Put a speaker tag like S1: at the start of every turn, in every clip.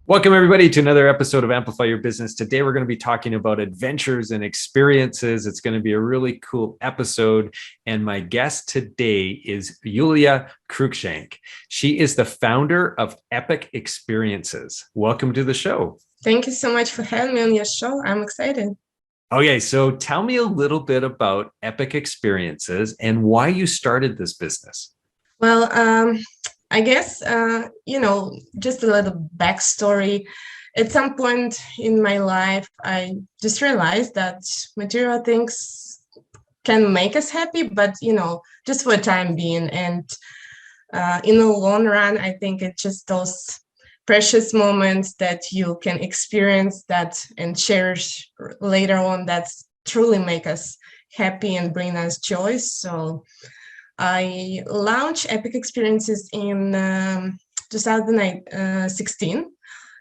S1: Welcome, everybody, to another episode of Amplify Your Business. Today, we're going to be talking about adventures and experiences. It's going to be a really cool episode. And my guest today is Yuliya Cruikshank. She is the founder of Epic Experiences. Welcome to the show.
S2: Thank you so much for having me on your show. I'm excited.
S1: Okay, so tell me a little bit about Epic Experiences and why you started this business.
S2: Well, I guess, just a little backstory. At some point in my life, I just realized that material things can make us happy, but, just for the time being. And in the long run, I think it's just those precious moments that you can experience that and cherish later on that truly make us happy and bring us joy. So I launched Epic Experiences in 2016,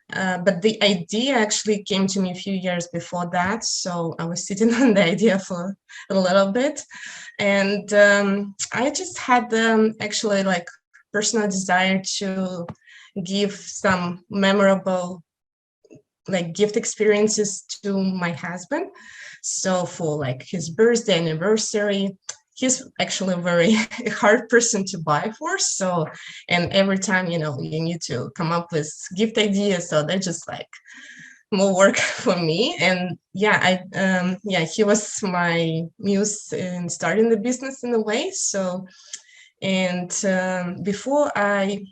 S2: but the idea actually came to me a few years before that. So I was sitting on the idea for a little bit, and I just had actually like personal desire to give some memorable like gift experiences to my husband. So for like his birthday, anniversary, he's actually a very hard person to buy for. So, and every time, you need to come up with gift ideas. So they're just like more work for me. And he was my muse in starting the business in a way. So, and before I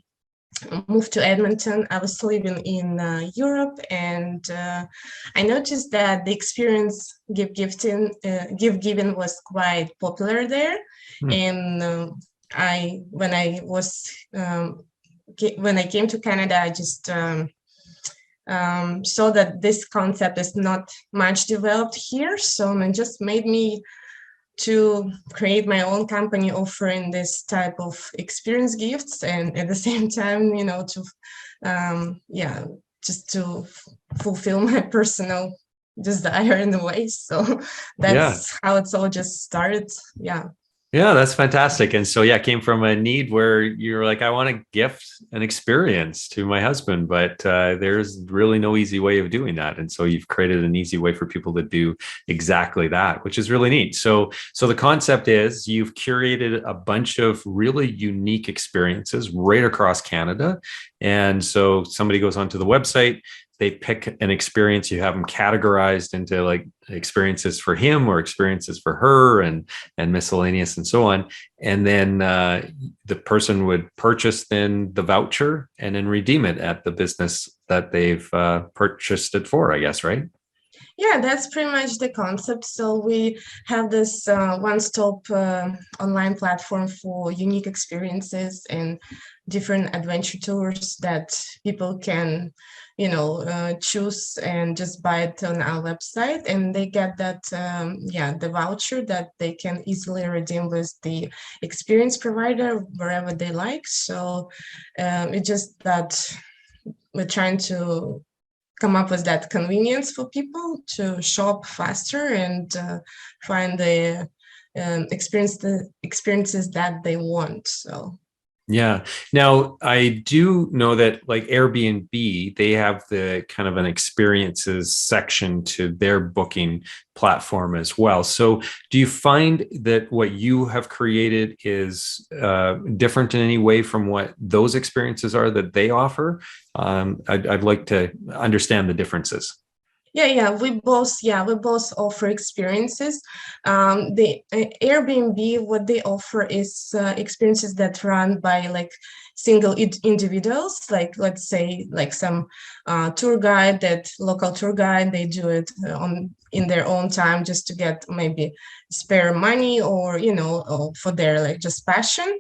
S2: moved to Edmonton, I was living in Europe, and I noticed that the experience gift giving was quite popular there. And I when I was when I came to Canada, I just saw that this concept is not much developed here, so it just made me to create my own company offering this type of experience gifts, and at the same time, just to fulfill my personal desire in a way. So that's how it's all just started.
S1: Yeah, that's fantastic. And so, it came from a need where you're like, I want to gift an experience to my husband, but there's really no easy way of doing that. And so you've created an easy way for people to do exactly that, which is really neat. So the concept is you've curated a bunch of really unique experiences right across Canada. And so somebody goes onto the website, they pick an experience, you have them categorized into like experiences for him or experiences for her and miscellaneous and so on. And then the person would purchase then the voucher and then redeem it at the business that they've purchased it for, I guess, right?
S2: Yeah, that's pretty much the concept. So we have this one-stop online platform for unique experiences and different adventure tours that people can, choose and just buy it on our website, and they get that, the voucher that they can easily redeem with the experience provider wherever they like. So it's just that we're trying to come up with that convenience for people to shop faster and find the experiences that they want. So
S1: yeah. Now, I do know that like Airbnb, they have the kind of an experiences section to their booking platform as well. So do you find that what you have created is different in any way from what those experiences are that they offer? I'd like to understand the differences.
S2: We both offer experiences. The Airbnb, what they offer is experiences that run by like single individuals, like let's say like some local tour guide, they do it in their own time just to get maybe spare money or or for their like just passion.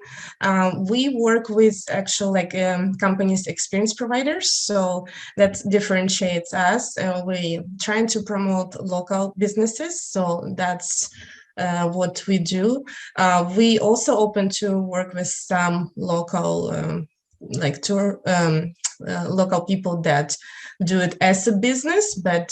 S2: We work with actual like companies experience providers, so that differentiates us. We trying to promote local businesses, so that's what we do. We also open to work with some local like tour local people that do it as a business, but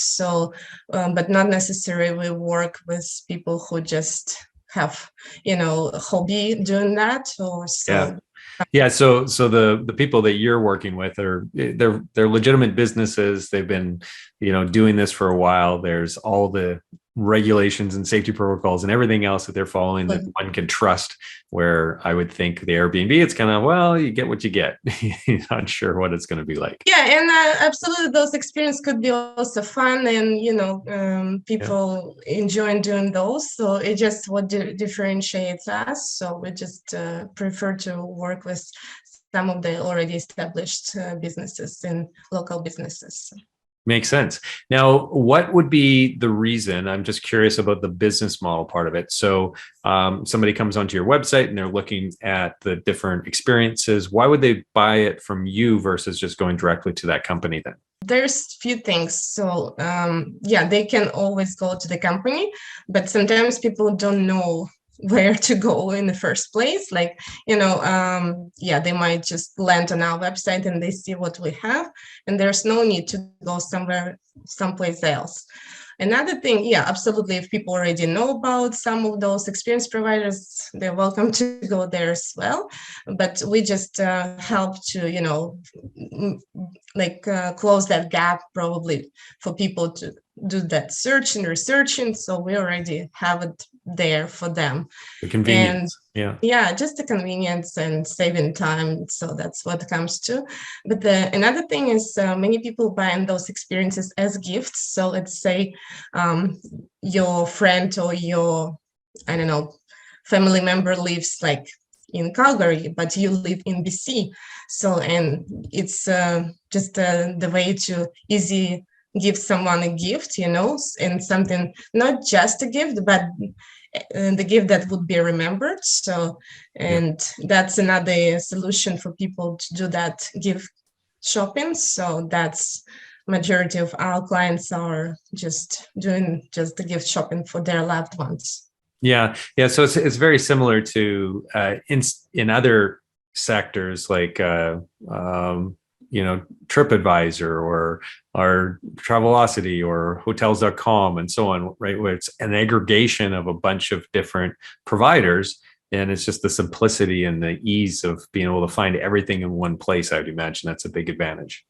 S2: not necessarily we work with people who just have a hobby doing that or so.
S1: Yeah. Yeah, so the people that you're working with are they're legitimate businesses. They've been, doing this for a while. There's all the regulations and safety protocols and everything else that they're following that one can trust. Where I would think the Airbnb, it's kind of, well, you get what you get. You're not sure what it's going to be like.
S2: Yeah, and absolutely, those experiences could be also fun, and
S1: Yeah.
S2: people enjoy doing those. So it just what differentiates us. So we just prefer to work with some of the already established businesses and local businesses.
S1: Makes sense. Now, what would be the reason? I'm just curious about the business model part of it. So, somebody comes onto your website and they're looking at the different experiences. Why would they buy it from you versus just going directly to that company then?
S2: There's few things. So yeah, they can always go to the company, but sometimes people don't know where to go in the first place. Like, yeah, they might just land on our website and they see what we have, and there's no need to go someplace else. Another thing, yeah, absolutely. If people already know about some of those experience providers, they're welcome to go there as well. But we just help to, close that gap probably for people to do that search and researching. So we already have it there for them.
S1: The
S2: And
S1: convenience. Yeah.
S2: yeah, just the convenience and saving time. So that's what it comes to. But another thing is many people buy those experiences as gifts. So let's say your friend or your, I don't know, family member lives like in Calgary, but you live in BC. So, and it's just the way to easy give someone a gift, and something, not just a gift, but the gift that would be remembered. So, and that's another solution for people to do that gift shopping. So that's majority of our clients are just doing just the gift shopping for their loved ones.
S1: Yeah, yeah. So it's very similar to in other sectors like TripAdvisor or Travelocity or Hotels.com and so on, right? Where it's an aggregation of a bunch of different providers, and it's just the simplicity and the ease of being able to find everything in one place. I would imagine that's a big advantage.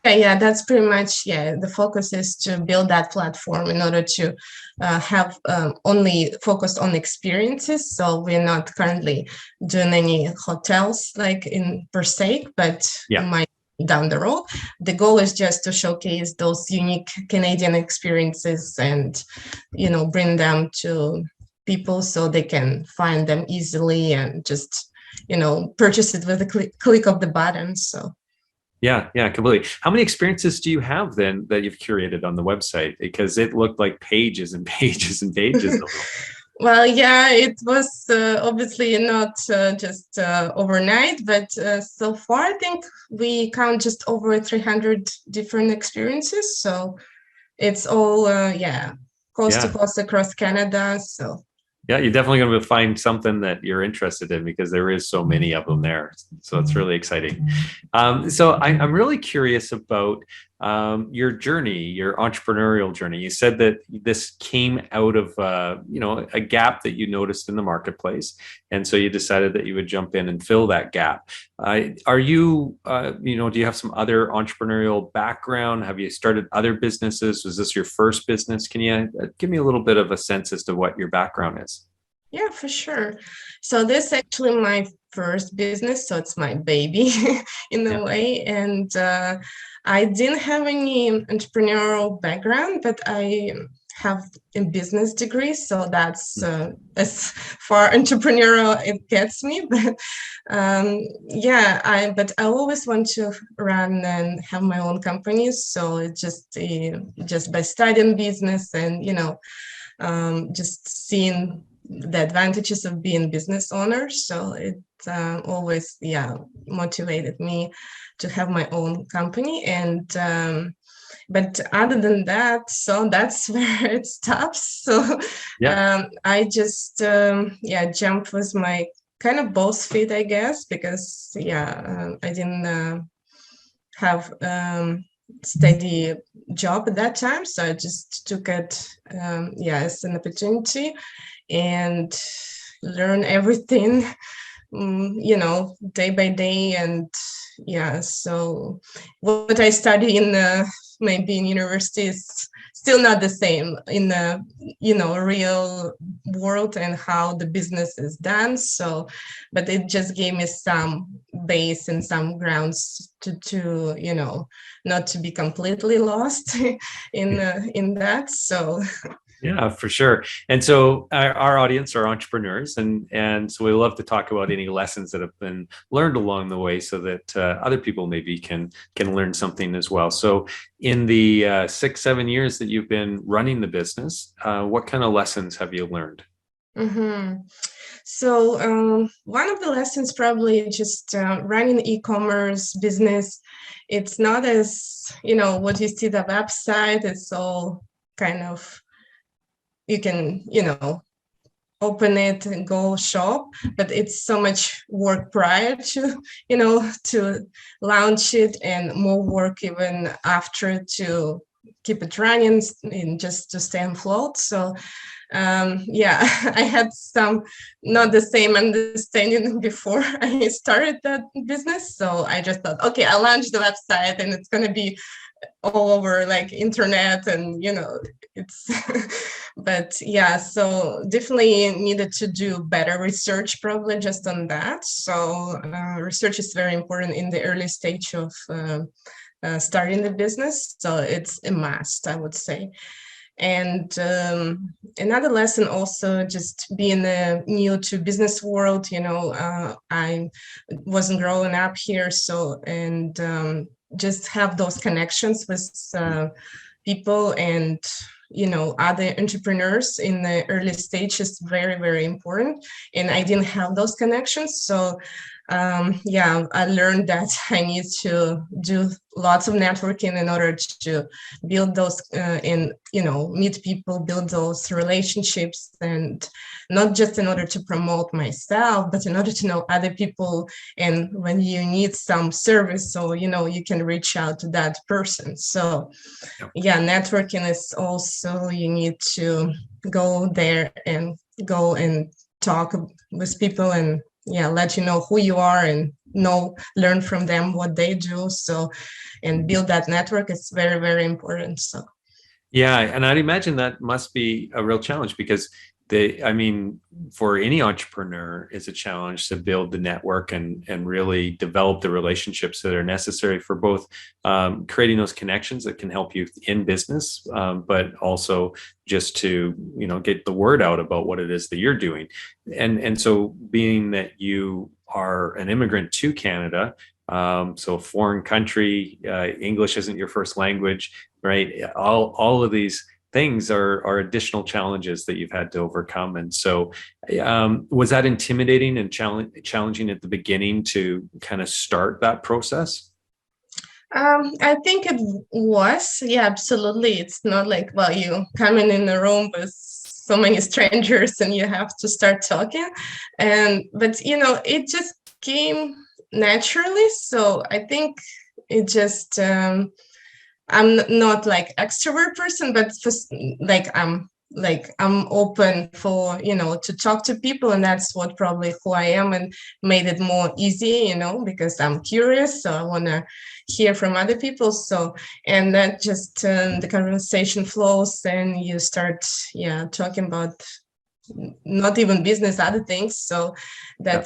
S2: Yeah, that's pretty much, the focus is to build that platform in order to have only focused on experiences. So we're not currently doing any hotels like in per se, but might down the road. The goal is just to showcase those unique Canadian experiences and, bring them to people so they can find them easily and just, purchase it with a click of the button. So.
S1: Yeah, completely. How many experiences do you have then that you've curated on the website? Because it looked like pages and pages and pages.
S2: Well, yeah, it was obviously not just overnight, but so far I think we count just over 300 different experiences. So it's all, coast to coast across Canada. So.
S1: Yeah, you're definitely going to find something that you're interested in because there is so many of them there. So it's really exciting. So I'm really curious about your journey, your entrepreneurial journey. You said that this came out of a gap that you noticed in the marketplace, and so you decided that you would jump in and fill that gap. Are you, do you have some other entrepreneurial background? Have you started other businesses? Was this your first business? Can you give me a little bit of a sense as to what your background is?
S2: Yeah, for sure. So this is actually my first business, so it's my baby in a way. And I didn't have any entrepreneurial background, but I have a business degree, so that's as far entrepreneurial it gets me. But but I always want to run and have my own companies. So it just by studying business and just seeing the advantages of being business owner. So it always, motivated me to have my own company. And but other than that, so that's where it stops. So I just jumped with my kind of both feet, I guess, because I didn't have steady job at that time, so I just took it as an opportunity and learn everything day by day. And yeah, so what I study in maybe in university is still not the same in the real world and how the business is done. So but it just gave me some base and some grounds to not to be completely lost in that. So
S1: Yeah, for sure. And so our audience are entrepreneurs, and so we love to talk about any lessons that have been learned along the way, so that other people maybe can learn something as well. So, in the 6-7 years that you've been running the business, what kind of lessons have you learned?
S2: hmm So one of the lessons probably just running e-commerce business. It's not as what you see the website. It's all kind of you can open it and go shop, but it's so much work prior to to launch it, and more work even after to keep it running and just to stay afloat. So yeah, I had some not the same understanding before I started that business. So I just thought, okay, I'll launch the website and it's going to be all over like internet, and it's but yeah, so definitely needed to do better research probably just on that. So research is very important in the early stage of starting the business, so it's a must, I would say. And another lesson also, just being new to business world, I wasn't growing up here, so and just have those connections with people and other entrepreneurs in the early stage is very, very important. And I didn't have those connections, so yeah, I learned that I need to do lots of networking in order to build those and meet people, build those relationships, and not just in order to promote myself, but in order to know other people. And when you need some service, so you can reach out to that person. So yeah, networking is also, you need to go there and go and talk with people, and yeah, let who you are, and learn from them what they do. So and build that network is very, very important. So
S1: Yeah, and I'd imagine that must be a real challenge, because I mean, for any entrepreneur, it's a challenge to build the network and really develop the relationships that are necessary for both creating those connections that can help you in business, but also just to get the word out about what it is that you're doing. And so, being that you are an immigrant to Canada, so foreign country, English isn't your first language, right? All of these things are additional challenges that you've had to overcome. And so, was that intimidating and challenging at the beginning to kind of start that process?
S2: I think it was, yeah, absolutely. It's not like, well, you come in a room with so many strangers and you have to start talking. But it just came naturally. So I think it just I'm not like extrovert person, but just I'm open for to talk to people, and that's what probably who I am, and made it more easy, because I'm curious, so I want to hear from other people. So and that just the conversation flows, and you start talking about not even business, other things. So
S1: Yeah.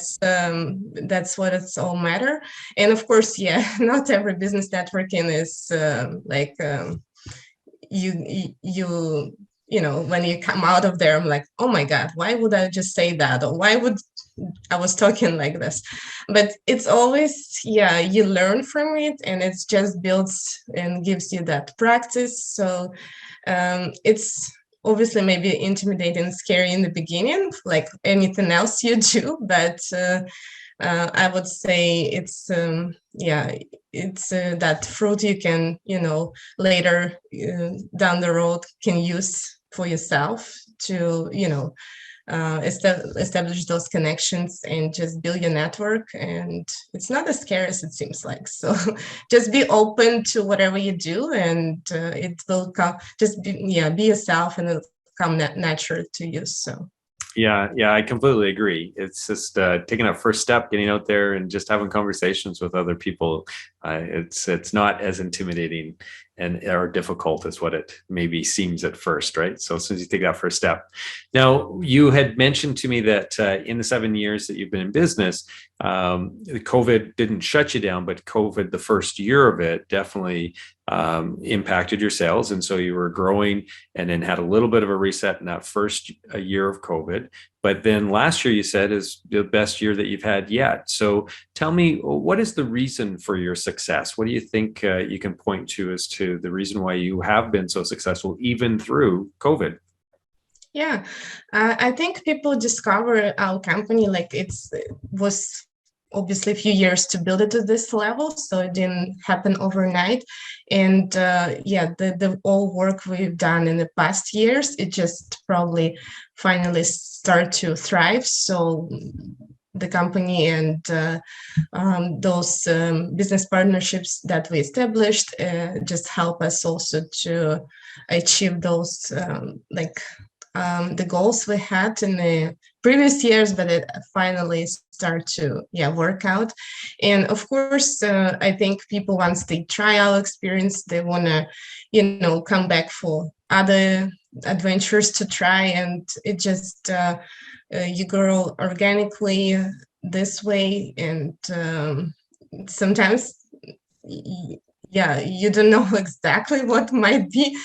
S2: that's what it's all matter. And of course, yeah, not every business networking is when you come out of there, I'm like, oh my god, why would I just say that, or why would I was talking like this? But it's always, yeah, you learn from it, and it's just builds and gives you that practice. So it's obviously maybe intimidating and scary in the beginning, like anything else you do, but I would say it's it's that fruit you can later down the road can use for yourself to establish those connections and just build your network. And it's not as scary as it seems like. So just be open to whatever you do, and it will come. Just be yourself, and it'll come natural to you. So
S1: Yeah, I completely agree. It's just taking that first step, getting out there, and just having conversations with other people. It's not as intimidating and or difficult as what it maybe seems at first, right? So as soon as you take that first step. Now, you had mentioned to me that in the 7 years that you've been in business, COVID didn't shut you down, but COVID, the first year of it, definitely impacted your sales, and so you were growing, and then had a little bit of a reset in that first year of COVID. But then last year, you said, is the best year that you've had yet. So tell me, what is the reason for your success? What do you think you can point to as to the reason why you have been so successful even through COVID?
S2: Yeah, I think people discover our company like it was obviously a few years to build it to this level, so it didn't happen overnight. And yeah, the all work we've done in the past years, it just probably finally start to thrive. So the company and those business partnerships that we established just help us also to achieve those the goals we had in the previous years, but it finally start to work out. And of course, I think people, once they try our experience, they want to come back for other adventures to try, and it just you grow organically this way. And sometimes yeah, you don't know exactly what might be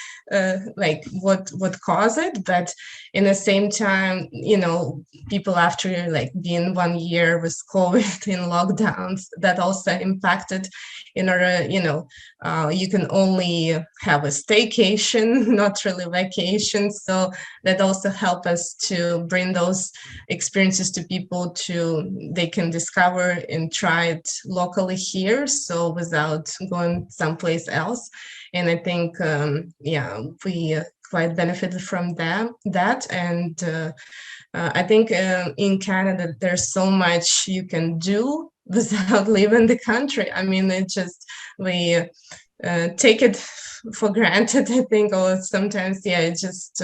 S2: like what caused it, but in the same time, people after like being 1 year with COVID in lockdowns, that also impacted in order, you can only have a staycation, not really vacation. So that also help us to bring those experiences to people to they can discover and try it locally here, so without going someplace else. And I think we quite benefited from that. And I think in Canada there's so much you can do without leaving the country. I mean, it just we take it for granted, I think, or sometimes it just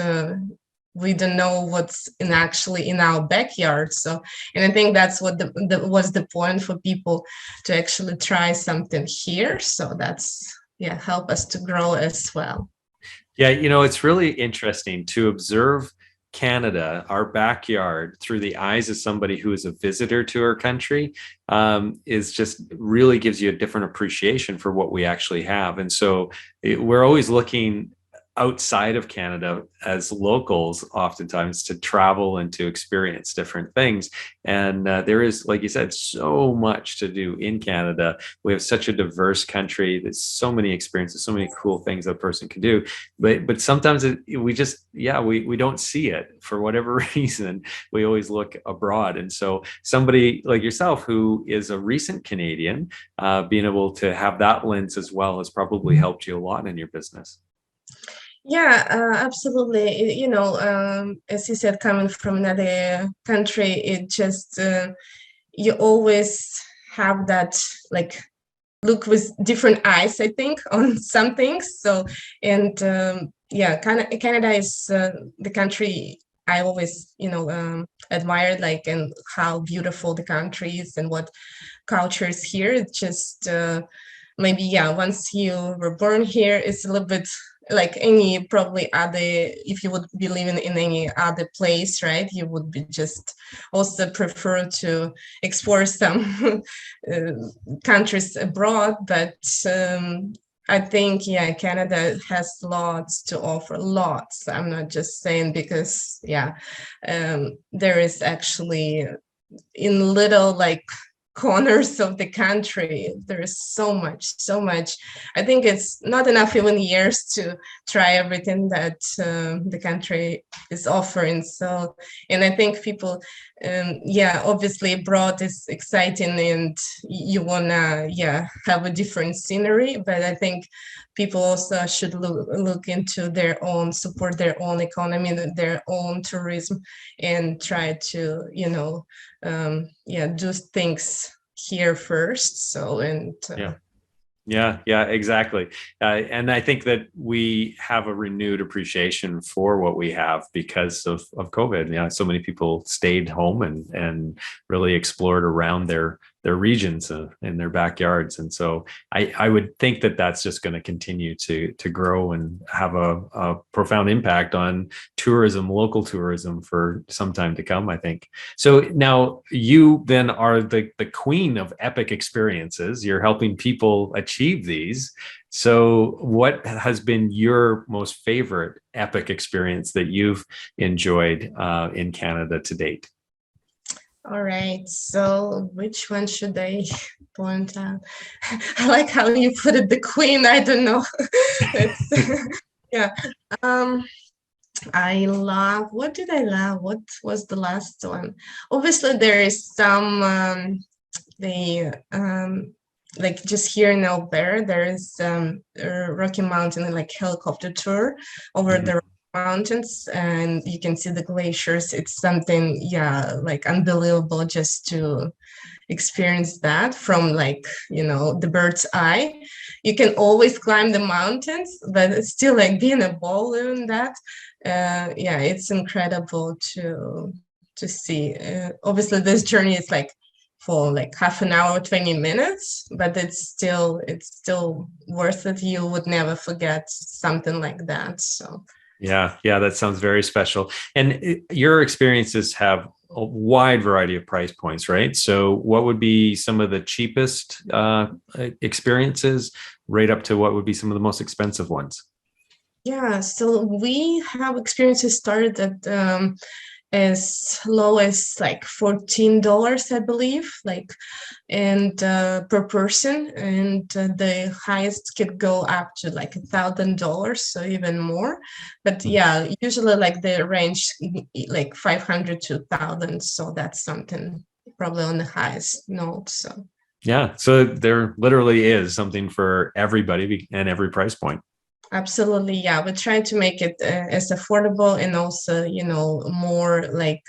S2: we don't know what's actually in our backyard. So, and I think that's what was the point for people to actually try something here. So that's help us to grow as well.
S1: Yeah, it's really interesting to observe Canada, our backyard, through the eyes of somebody who is a visitor to our country, is just really gives you a different appreciation for what we actually have. And so we're always looking outside of Canada as locals, oftentimes, to travel and to experience different things. And there is, like you said, so much to do in Canada. We have such a diverse country. There's so many experiences, so many cool things that a person can do. But sometimes we just, we don't see it for whatever reason. We always look abroad. And so somebody like yourself, who is a recent Canadian, being able to have that lens as well has probably helped you a lot in your business.
S2: Yeah, absolutely. As you said, coming from another country, it just you always have that like look with different eyes, I think, on some things. So, and Canada is the country I always, admired, like, and how beautiful the country is and what culture is here. It's just maybe, once you were born here, it's a little bit like any probably other, if you would be living in any other place, right, you would be just also prefer to explore some countries abroad. But I think Canada has lots to offer, lots. I'm not just saying because there is actually in little like corners of the country there is so much. I think it's not enough even years to try everything that the country is offering. So, and I think people obviously abroad is exciting and you wanna have a different scenery, but I think people also should look into their own, support their own economy, their own tourism, and try to do things here first. So, and
S1: Yeah. Yeah, yeah, exactly. And I think that we have a renewed appreciation for what we have because of COVID. Yeah, so many people stayed home and really explored around their regions in their backyards. And so I would think that that's just going to continue to grow and have a profound impact on tourism, local tourism for some time to come, I think. So now you then are the queen of epic experiences. You're helping people achieve these. So what has been your most favorite epic experience that you've enjoyed in Canada to date?
S2: All right, so which one should I point out? I like how you put it, the queen. I don't know. It's yeah. Um, I love. What did I love? What was the last one? Obviously, there is some the like just here in Alberta, there is a Rocky Mountain like helicopter tour over
S1: Mhm.
S2: the mountains, and you can see the glaciers. It's something, yeah, like unbelievable just to experience that from like, the bird's eye. You can always climb the mountains, but it's still like being a balloon that, yeah, it's incredible to see. Obviously, this journey is like for like half an hour, 20 minutes, but it's still worth it. You would never forget something like that. So
S1: Yeah, yeah, that sounds very special. And your experiences have a wide variety of price points, right? So, what would be some of the cheapest experiences, right up to what would be some of the most expensive ones?
S2: yeah, so we have experiences started at as low as like $14, I believe, like, and per person, and the highest could go up to like $1,000, so even more. But yeah, usually like the range like 500 to 1,000, so that's something probably on the highest note. So
S1: Yeah, so there literally is something for everybody and every price point.
S2: absolutely, yeah. We're trying to make it as affordable and also, more like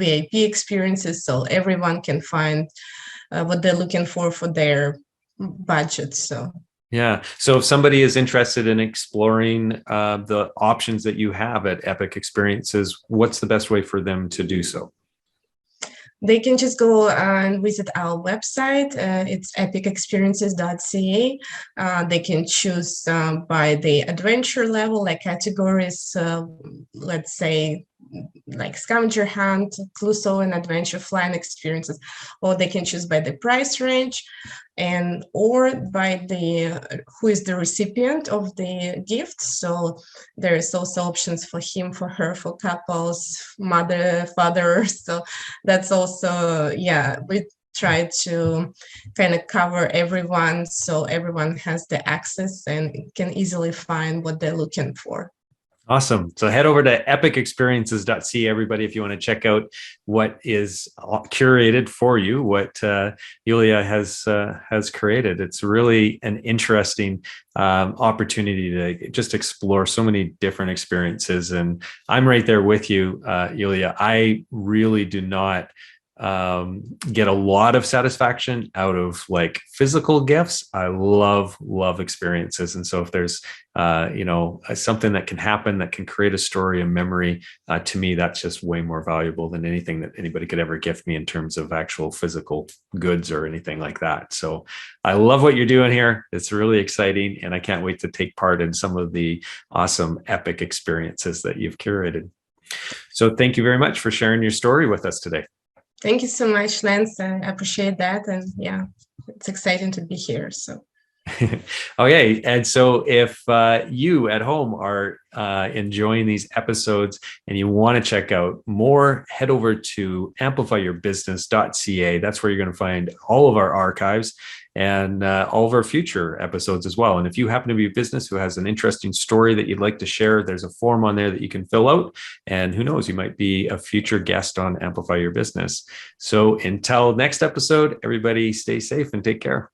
S2: VIP experiences so everyone can find what they're looking for their budget. So
S1: Yeah. So if somebody is interested in exploring the options that you have at Epic Experiences, what's the best way for them to do so?
S2: they can just go and visit our website. It's epicexperiences.ca. They can choose by the adventure level, like categories, let's say like scavenger hunt, Cluso, and adventure flying experiences, or they can choose by the price range and or by the who is the recipient of the gift. So there's also options for him, for her, for couples, mother, father. So that's also, yeah, we try to kind of cover everyone so everyone has the access and can easily find what they're looking for.
S1: Awesome. So head over to epicexperiences.ca, everybody, if you want to check out what is curated for you, what Yuliya has created. It's really an interesting opportunity to just explore so many different experiences. And I'm right there with you, Yuliya. I really do not get a lot of satisfaction out of like physical gifts. I love experiences. And so if there's something that can happen that can create a story, a memory, to me, that's just way more valuable than anything that anybody could ever gift me in terms of actual physical goods or anything like that. So I love what you're doing here. It's really exciting. And I can't wait to take part in some of the awesome epic experiences that you've curated. So thank you very much for sharing your story with us today.
S2: Thank you so much, Lance. I appreciate that. And yeah, it's exciting to be here. So
S1: Okay. And so if you at home are enjoying these episodes and you want to check out more, head over to amplifyyourbusiness.ca. That's where you're going to find all of our archives and all of our future episodes as well. And if you happen to be a business who has an interesting story that you'd like to share, there's a form on there that you can fill out. And who knows, you might be a future guest on Amplify Your Business. So until next episode, everybody stay safe and take care.